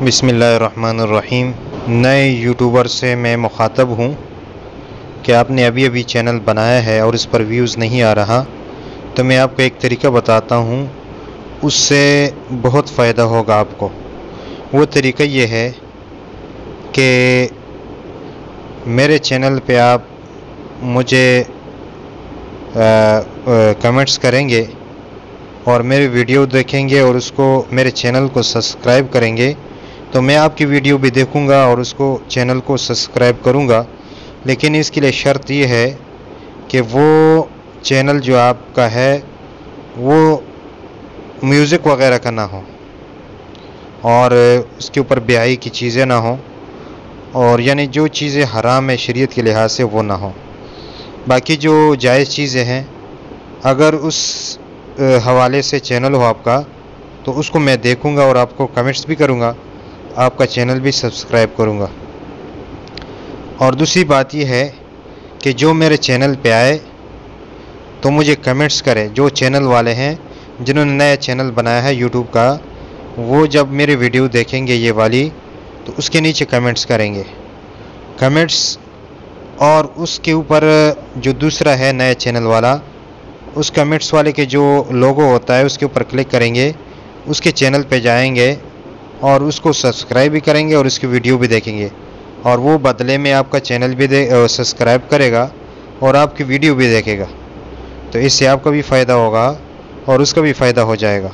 بسم اللہ الرحمن الرحیم۔ نئے یوٹیوبر سے میں مخاطب ہوں کہ آپ نے ابھی چینل بنایا ہے اور اس پر ویوز نہیں آ رہا، تو میں آپ کو ایک طریقہ بتاتا ہوں، اس سے بہت فائدہ ہوگا آپ کو۔ وہ طریقہ یہ ہے کہ میرے چینل پہ آپ مجھے کمنٹس کریں گے اور میری ویڈیو دیکھیں گے اور اس کو میرے چینل کو سبسکرائب کریں گے، تو میں آپ کی ویڈیو بھی دیکھوں گا اور اس کو چینل کو سبسکرائب کروں گا۔ لیکن اس کے لیے شرط یہ ہے کہ وہ چینل جو آپ کا ہے وہ میوزک وغیرہ کا نہ ہو اور اس کے اوپر بیائی کی چیزیں نہ ہوں، اور یعنی جو چیزیں حرام ہے شریعت کے لحاظ سے وہ نہ ہوں۔ باقی جو جائز چیزیں ہیں، اگر اس حوالے سے چینل ہو آپ کا تو اس کو میں دیکھوں گا اور آپ کو کمنٹس بھی کروں گا، آپ کا چینل بھی سبسکرائب کروں گا۔ اور دوسری بات یہ ہے کہ جو میرے چینل پہ آئے تو مجھے کمنٹس کرے۔ جو چینل والے ہیں جنہوں نے نیا چینل بنایا ہے یوٹیوب کا، وہ جب میری ویڈیو دیکھیں گے یہ والی تو اس کے نیچے کمنٹس کریں گے، کمنٹس، اور اس کے اوپر جو دوسرا ہے نیا چینل والا، اس کمنٹس والے کے جو لوگو ہوتا ہے اس کے اوپر کلک کریں گے، اس کے چینل پہ جائیں گے اور اس کو سبسکرائب بھی کریں گے اور اس کی ویڈیو بھی دیکھیں گے، اور وہ بدلے میں آپ کا چینل بھی سبسکرائب کرے گا اور آپ کی ویڈیو بھی دیکھے گا۔ تو اس سے آپ کا بھی فائدہ ہوگا اور اس کا بھی فائدہ ہو جائے گا۔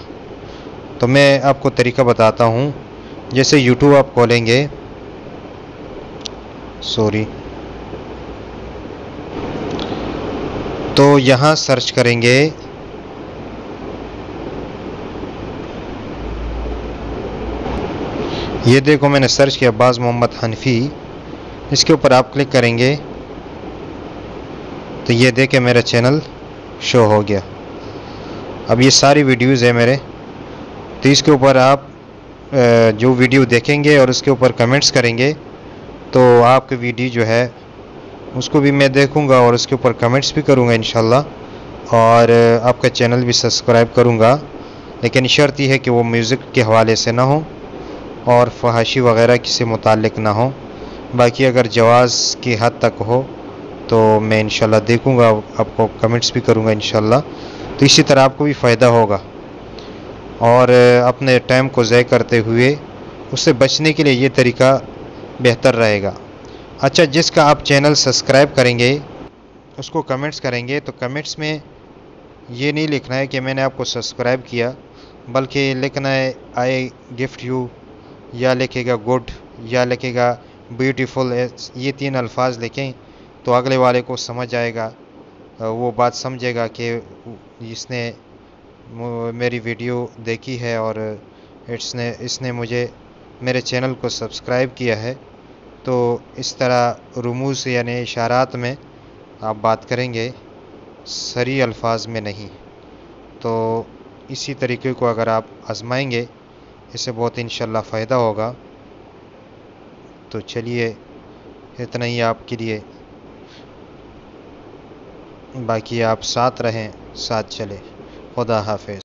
تو میں آپ کو طریقہ بتاتا ہوں۔ جیسے یوٹیوب آپ کھولیں گے، تو یہاں سرچ کریں گے یہ دیکھو میں نے سرچ کیا عباس محمد حنفی، اس کے اوپر آپ کلک کریں گے تو یہ دیکھیں میرا چینل شو ہو گیا۔ اب یہ ساری ویڈیوز ہیں میرے، تو اس کے اوپر آپ جو ویڈیو دیکھیں گے اور اس کے اوپر کمنٹس کریں گے تو آپ کی ویڈیو جو ہے اس کو بھی میں دیکھوں گا اور اس کے اوپر کمنٹس بھی کروں گا انشاءاللہ، اور آپ کا چینل بھی سبسکرائب کروں گا۔ لیکن شرط یہ ہے کہ وہ میوزک کے حوالے سے نہ ہو اور فحاشی وغیرہ سے متعلق نہ ہو۔ باقی اگر جواز کی حد تک ہو تو میں انشاءاللہ دیکھوں گا، آپ کو کمنٹس بھی کروں گا انشاءاللہ۔ تو اسی طرح آپ کو بھی فائدہ ہوگا، اور اپنے ٹائم کو ضائع کرتے ہوئے اس سے بچنے کے لیے یہ طریقہ بہتر رہے گا۔ اچھا، جس کا آپ چینل سبسکرائب کریں گے اس کو کمنٹس کریں گے تو کمنٹس میں یہ نہیں لکھنا ہے کہ میں نے آپ کو سبسکرائب کیا، بلکہ لکھنا ہے آئی گفٹ یو، یا لکھے گا گڈ، یا لکھے گا بیوٹیفل۔ یہ 3 الفاظ لکھیں تو اگلے والے کو سمجھ آئے گا، وہ بات سمجھے گا کہ اس نے میری ویڈیو دیکھی ہے اور اس نے مجھے میرے چینل کو سبسکرائب کیا ہے۔ تو اس طرح رموز یعنی اشارات میں آپ بات کریں گے، صریح الفاظ میں نہیں۔ تو اسی طریقے کو اگر آپ آزمائیں گے، اس سے بہت انشاءاللہ فائدہ ہوگا۔ تو چلیے اتنا ہی آپ کے لیے، باقی آپ ساتھ رہیں، ساتھ چلیں۔ خدا حافظ۔